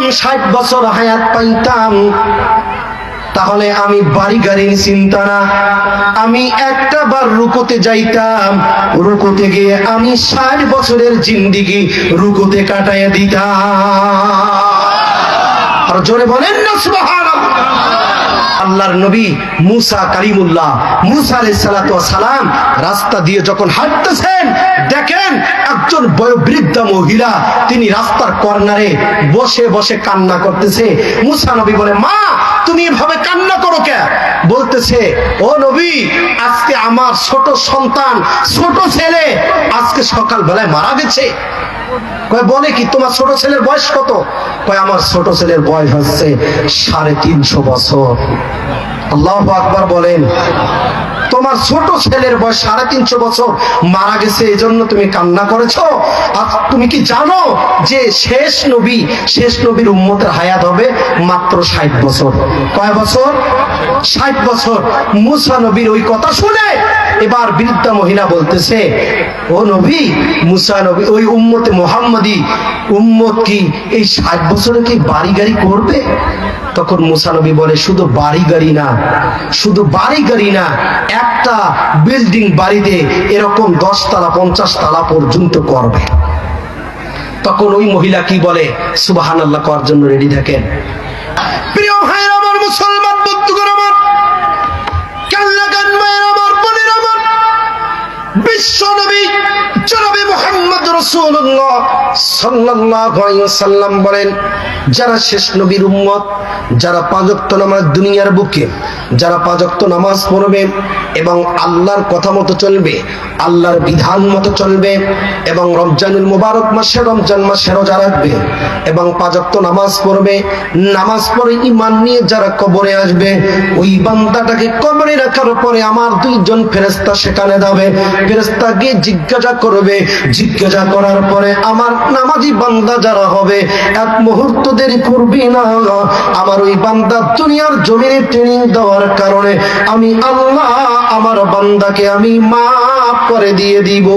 60 বছর হায়াত পাইতাম, তাহলে আমি বাড়ি গাড়ির চিন্তা না, আমি একটা বার রুকুতে যাইতাম, রুকুতে গিয়ে আমি 60 বছরের জিন্দেগি রুকুতে কাটাইয়া দিতাম। আর জোরে বলেন না সুবহানাল্লাহ। আল্লাহর নবী মুসা কালিমুল্লাহ, মুসা আলাইহিস সালাতু ওয়াস সালাম রাস্তা দিয়ে যখন হাঁটতেছেন, দেখেন একজন বয়োবৃদ্ধা মহিলা, তিনি রাস্তার কর্নারে বসে বসে কান্না করতেছে। মুসা নবী বলে, মা তুমি এভাবে কান্না করো কেন? বলতেছে, ও নবী, আজকে আমার ছোট সন্তান, ছোট ছেলে আজকে সকাল বেলায় মারা গেছে। কয়, বলে কি, তোমার ছোট ছেলের বয়স কত? কয়, আমার ছোট ছেলের বয়স হচ্ছে 350 বছর। আল্লাহু আকবার বলেন। তোমার ছোট ছেলের বয়স 350 বছর, মারা গেছে, এজন্য তুমি কান্না করেছো? আর তুমি কি জানো যে শেষ নবীর উম্মতের হায়াত হবে মাত্র 60 বছর? কয় বছর? 60 বছর। মুসা নবীর ওই কথা শুনে এবার বৃদ্ধা মহিলা বলতেছে, ও নবী, মুসা নবী ওই উম্মতে মুহাম্মাদি উম্মত কি এই 60 বছরে কি বাড়ি গাড়ি করবে? তখন মুসা নবী বলে, শুধু বাড়ি গাড়ি না, একটা বিল্ডিং বাড়িতে এরকম 10 তলা 50 তলা পর্যন্ত করবে। তখন ওই মহিলা কি বলে? সুবহানাল্লাহ করার জন্য রেডি থাকেন। প্রিয় ভাইরা আমার, মুসলমান বন্ধুগণ আমার, কাল্লাগান মায়ের আমার, বোনের আমার, বিশ্ব নবী জনাবে মুহাম্মদ রাসূলুল্লাহ সাল্লাল্লাহু আলাইহি ওয়াসাল্লাম বলেন, যারা শেষ নবীর উম্মত, যারা 5 ওয়াক্ত নামাজ দুনিয়ার বুকে, যারা 5 ওয়াক্ত নামাজ পড়বে এবং আল্লাহর কথা মতো চলবে, আল্লাহর বিধান মতো চলবে এবং রমজানুল মুবারক মাসে, রমজান মাসে রোজা রাখবে এবং 5 ওয়াক্ত নামাজ পড়বে, নামাজ পড়ে ঈমান নিয়ে যারা কবরে আসবে, ওই বান্দাটাকে কবরে রাখার পরে আমার 2 জন ফেরেশতা সেখানে যাবে। ফেরেশতা গিয়ে জিজ্ঞাসা করবে, জিজ্ঞাসা করার পরে আমার নামাজি বান্দা যারা হবে, এক মুহূর্ত দেরি করবি না, আমার ওই বান্দা দুনিয়ার জমিনে ট্রেনিং দেওয়ার কারণে আমি আল্লাহ আমার বান্দাকে আমি মাফ করে দিয়ে দিব।